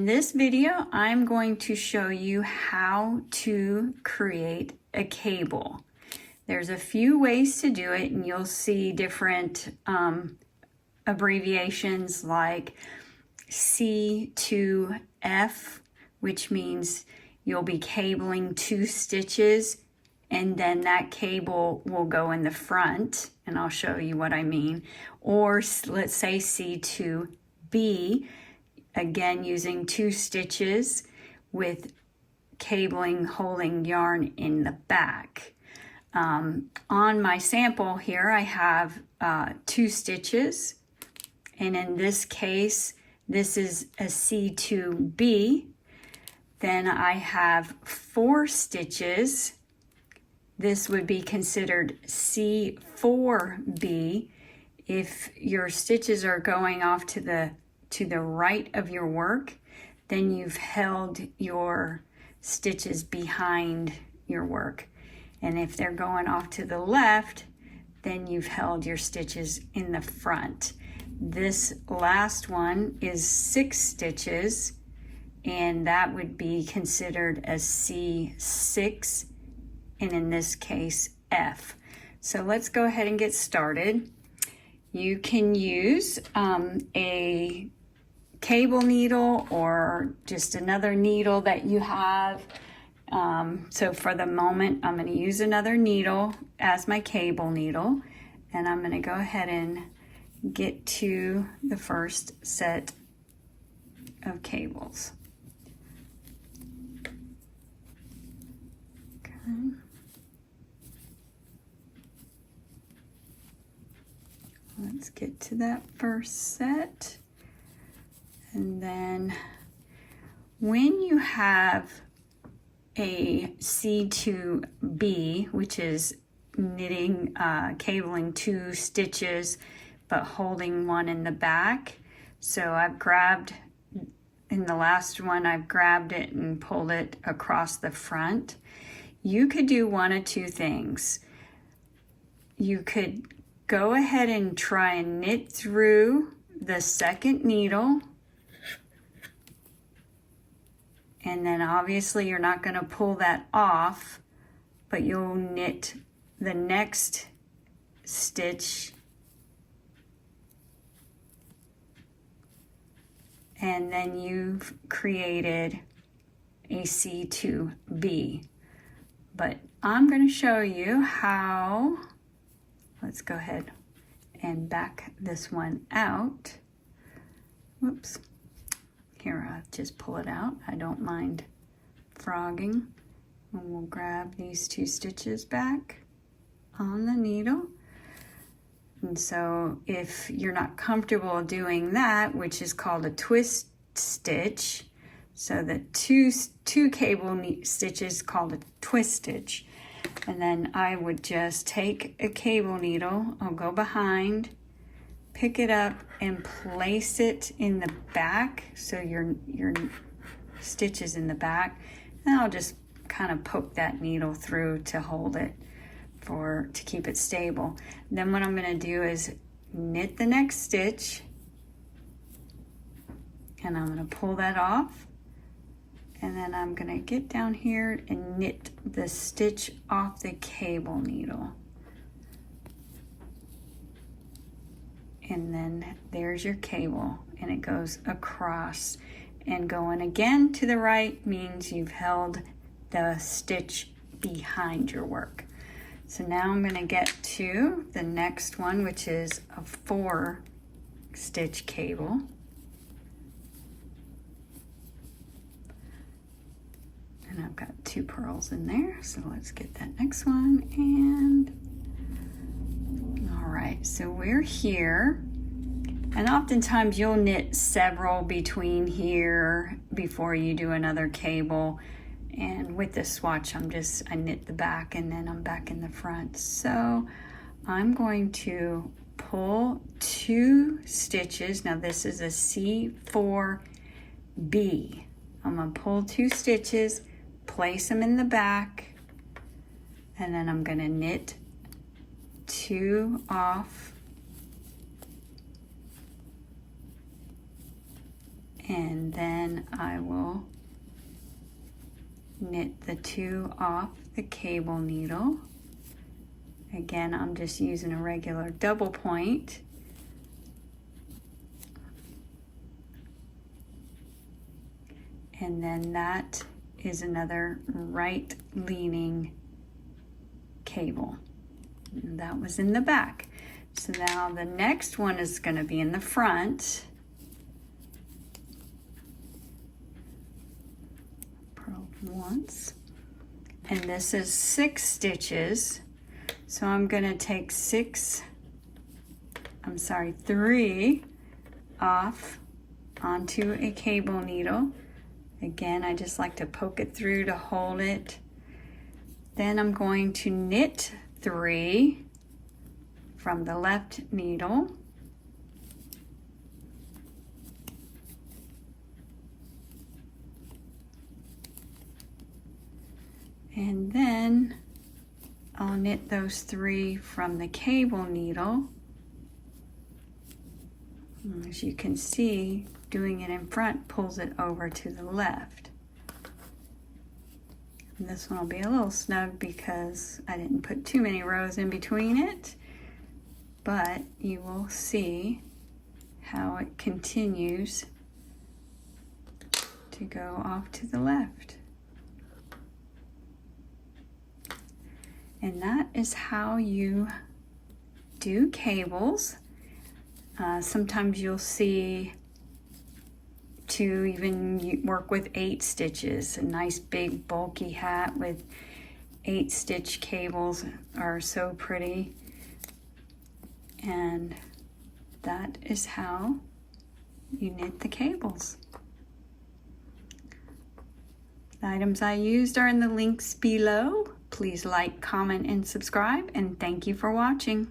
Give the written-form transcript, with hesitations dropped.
In this video, I'm going to show you how to create a cable. There's a few ways to do it, and you'll see different abbreviations like C to F, which means you'll be cabling 2 stitches, and then that cable will go in the front, and I'll show you what I mean. Or let's say C to B, again using 2 stitches with cabling holding yarn in the back. On my sample here I have 2 stitches, and in this case this is a C to B. Then I have 4 stitches. This would be considered C4B. If your stitches are going off to the right of your work, then you've held your stitches behind your work. And if they're going off to the left, then you've held your stitches in the front. This last one is 6 stitches, and that would be considered a C6, and in this case, F. So let's go ahead and get started. You can use a cable needle or just another needle that you have. So for the moment, I'm going to use another needle as my cable needle, and I'm going to go ahead and get to the first set of cables. Okay. Let's get to that first set. And then when you have a C to B, which is knitting, cabling 2 stitches, but holding 1 in the back. So I've grabbed, in the last one, I've grabbed it and pulled it across the front. You could do one of 2 things. You could go ahead and try and knit through the second needle, and then obviously you're not going to pull that off, but you'll knit the next stitch, and then you've created a C to B. But I'm going to show you how. Let's go ahead and back this one out. Whoops. Here, I'll just pull it out. I don't mind frogging. And we'll grab these 2 stitches back on the needle. And so if you're not comfortable doing that, which is called a twist stitch, so the two cable stitches called a twist stitch. And then I would just take a cable needle, I'll go behind, pick it up and place it in the back, so your stitch is in the back, and I'll just kind of poke that needle through to hold it to keep it stable. Then what I'm going to do is knit the next stitch, and I'm going to pull that off, and then I'm going to get down here and knit the stitch off the cable needle. And then there's your cable, and it goes across, and going again to the right means you've held the stitch behind your work. So now I'm going to get to the next one, which is a 4 stitch cable. And I've got 2 purls in there, so let's get that next one. And all right, so we're here, and oftentimes you'll knit several between here before you do another cable. And with this swatch, I knit the back, and then I'm back in the front. So I'm going to pull 2 stitches. Now this is a C4B. I'm going to pull 2 stitches, place them in the back, and then I'm going to knit 2 off and then I will knit the 2 off the cable needle. Again, I'm just using a regular double point. And then that is another right leaning cable. And that was in the back. So now the next one is going to be in the front. Purl once. And this is 6 stitches. So I'm going to take 3 off onto a cable needle. Again, I just like to poke it through to hold it. Then I'm going to knit 3 from the left needle. And then I'll knit those 3 from the cable needle. As you can see, doing it in front pulls it over to the left. And this one will be a little snug because I didn't put too many rows in between it, but you will see how it continues to go off to the left. And that is how you do cables. Sometimes you'll see to even work with 8 stitches. A nice big bulky hat with 8 stitch cables are so pretty. And that is how you knit the cables. The items I used are in the links below. Please like, comment, and subscribe, and thank you for watching.